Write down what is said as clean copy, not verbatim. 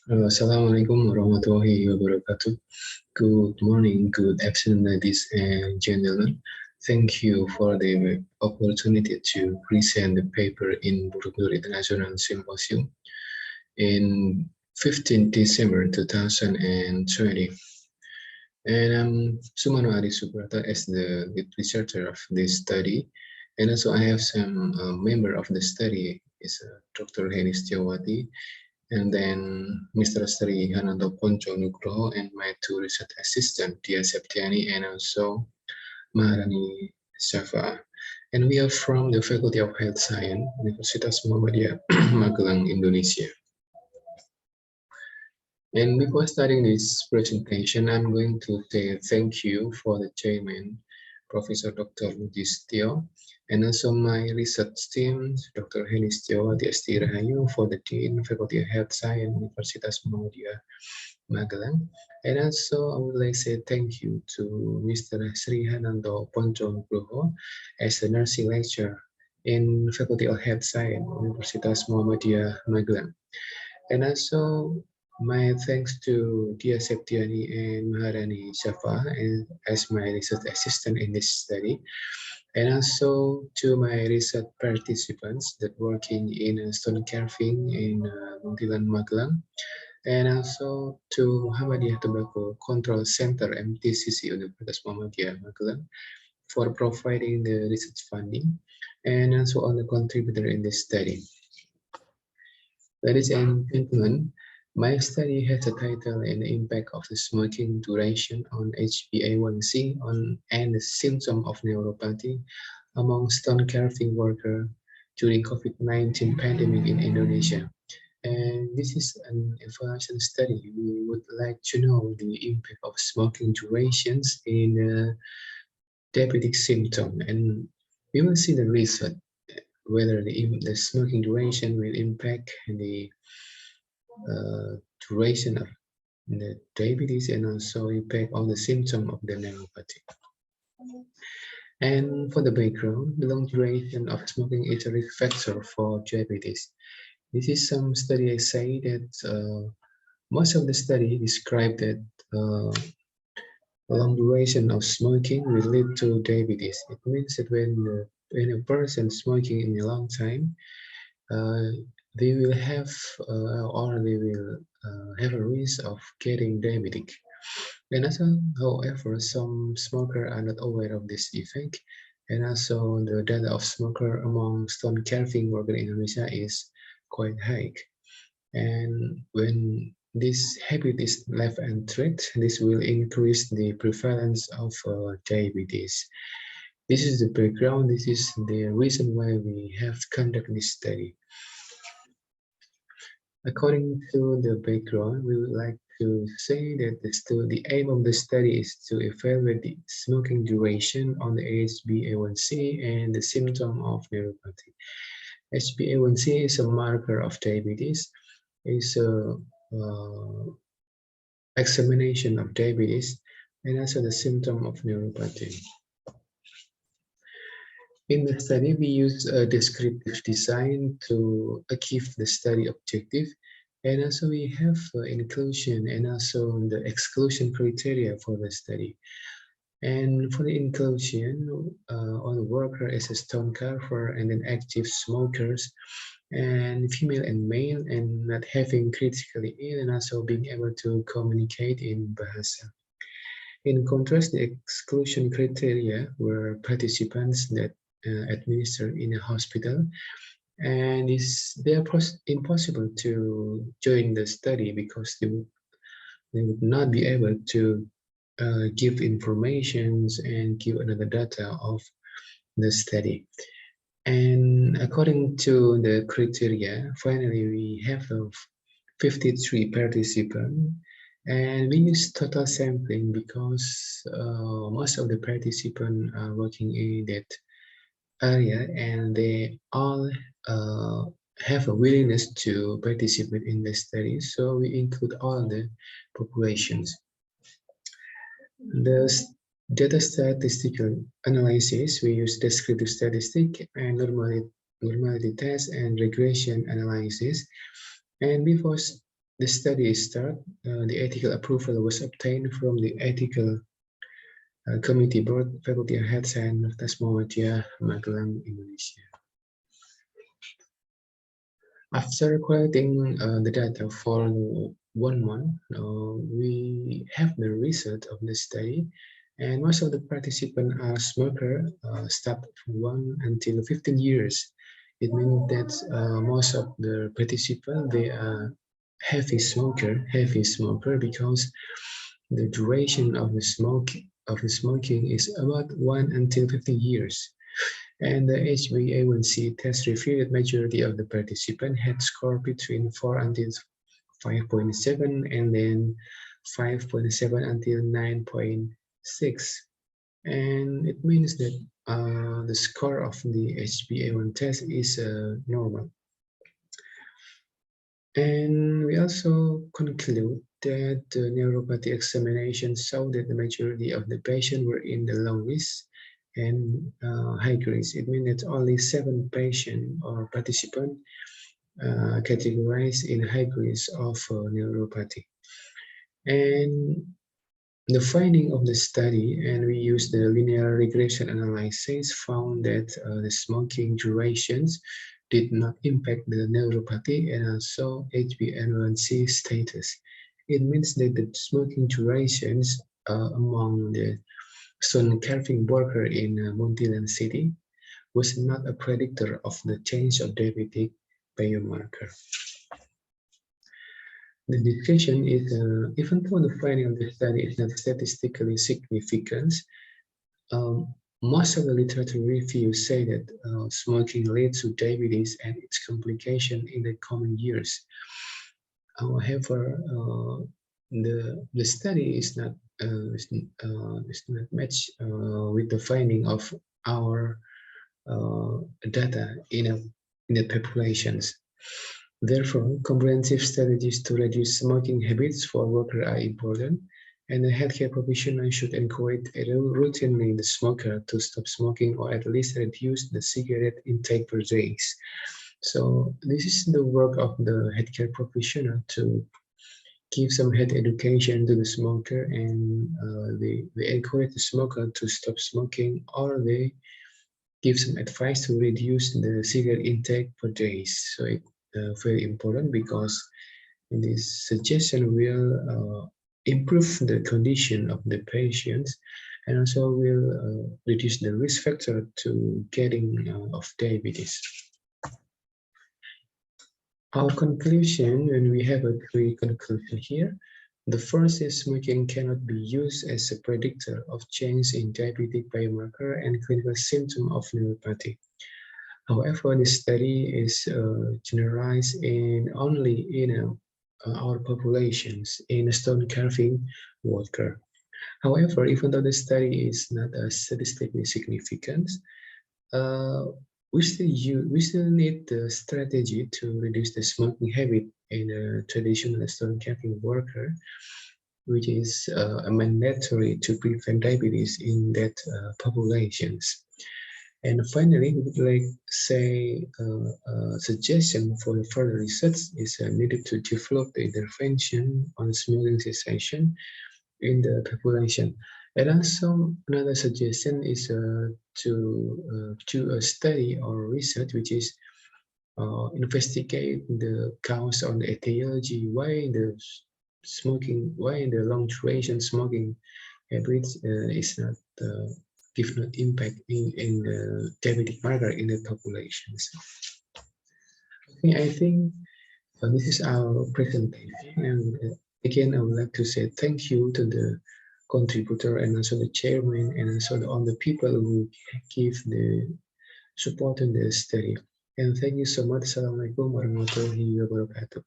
Assalamualaikum warahmatullahi wabarakatuh. Good morning, good afternoon, ladies and gentlemen. Thank you for the opportunity to present the paper in Borobudur International Symposium in 15 December 2020. And I'm Sumano Adi Subrata as the lead researcher of this study. And also I have some member of the study is Dr. Henis Tiawati, and then Mr. Sri Hananto Ponco Nugroho and my two research assistant, Dia Septiani and also Maharani Shafa. And we are from the Faculty of Health Science, Universitas Muhammadiyah Magelang, Indonesia. And before starting this presentation, I'm going to say thank you for the chairman, Professor Dr. Lugistio, and also my research team, Dr. Henis Tiawati Asti Rahayu, for the Dean, Faculty of Health Science, Universitas Muhammadiyah Magelang. And also I would like to say thank you to Mr. Sri Hananto Ponco Nugroho as a nursing lecturer in Faculty of Health Science, Universitas Muhammadiyah Magelang. And also my thanks to Dia Septiani and Maharani Shafa as my research assistant in this study. And also to my research participants that working in stone carving in Muntilan, Magelang. And also to Muhammadiyah Tobacco Control Center, MTCC, Universitas Muhammadiyah Magelang, for providing the research funding, and also all the contributor in this study. Ladies and gentlemen, my study has a title and the impact of the smoking duration on HbA1c and the symptom of neuropathy among stone carving workers during COVID-19 pandemic in Indonesia. And this is an evaluation study. We would like to know the impact of smoking durations in diabetic symptom, and we will see the result whether the smoking duration will impact the duration of the diabetes and also impact on the symptom of the neuropathy. And for the background, the long duration of smoking is a risk factor for diabetes. This is some study say that most of the study describe that long duration of smoking will lead to diabetes. It means that when a person smoking in a long time, they will have or they will have a risk of getting diabetic. And also, however, some smokers are not aware of this effect. And also, the data of smoker among stone carving workers in Indonesia is quite high. And when this habit is left untreated, this will increase the prevalence of diabetes. This is the background. This is the reason why we have conducted this study. According to the background, we would like to say that the aim of the study is to evaluate the smoking duration on the HbA1c and the symptom of neuropathy. HbA1c is a marker of diabetes. It's a examination of diabetes and also the symptom of neuropathy. In the study, we use a descriptive design to achieve the study objective, and also we have inclusion and also the exclusion criteria for the study. And for the inclusion, on worker as a stone carver and then active smokers, and female and male, and not having critically ill, and also being able to communicate in Bahasa. In contrast, the exclusion criteria were participants that administered in a hospital, and they are impossible to join the study because they would not be able to give informations and give another data of the study. And according to the criteria, finally we have 53 participants, and we use total sampling because most of the participants are working in that area and they all have a willingness to participate in the study, so we include all the populations. The data statistical analysis, we use descriptive statistic and normality test and regression analysis. And before the study started. The ethical approval was obtained from the ethical committee board, faculty and heads, and Universitas Muhammadiyah Magelang, Indonesia. After collecting the data for 1 month, we have the result of the study, and most of the participants are smokers, started from 1 until 15 years. It means that most of the participants, they are heavy smoker because the duration of the smoking is about 1 until 15 years. And the HbA1c test revealed majority of the participants had score between 4 until 5.7 and then 5.7 until 9.6. And it means that the score of the HbA1 test is normal. And we also conclude that the neuropathy examination showed that the majority of the patients were in the low risk and high risk. It means that only 7 patients or participants categorized in high risk of neuropathy. And the finding of the study, and we used the linear regression analysis, found that the smoking durations did not impact the neuropathy and also HbA1c status. It means that the smoking durations among the stone carving worker in Muntilan city was not a predictor of the change of diabetic biomarker. The discussion is, even though the finding of the study is not statistically significant, most of the literature reviews say that smoking leads to diabetes and its complication in the coming years. However, the study is not matched with the finding of our data in the populations. Therefore, comprehensive strategies to reduce smoking habits for workers are important, and the healthcare professional should encourage routinely the smoker to stop smoking or at least reduce the cigarette intake per day. So this is the work of the healthcare professional to give some health education to the smoker, and they encourage the smoker to stop smoking, or they give some advice to reduce the cigarette intake per day. So it's very important because this suggestion will improve the condition of the patients and also will reduce the risk factor to getting of diabetes. Our conclusion, and we have a 3 conclusion here. The first is smoking cannot be used as a predictor of change in diabetic biomarker and clinical symptom of neuropathy. However, this study is generalized in only in our populations in stone carving worker. However, even though the study is not statistically significant, we still need the strategy to reduce the smoking habit in a traditional stone carving worker, which is mandatory to prevent diabetes in that populations. And finally, we would like to say a suggestion for the further research is needed to develop the intervention on smoking cessation in the population. And also another suggestion is to do a study or research which is investigate the cause on the etiology, why the long duration smoking habits is not give no impact in the diabetic marker in the populations. Okay, I think this is our presentation, and again I would like to say thank you to the contributor and also the chairman and also all the people who give the support in the study. And thank you so much. Assalamualaikum warahmatullahi wabarakatuh.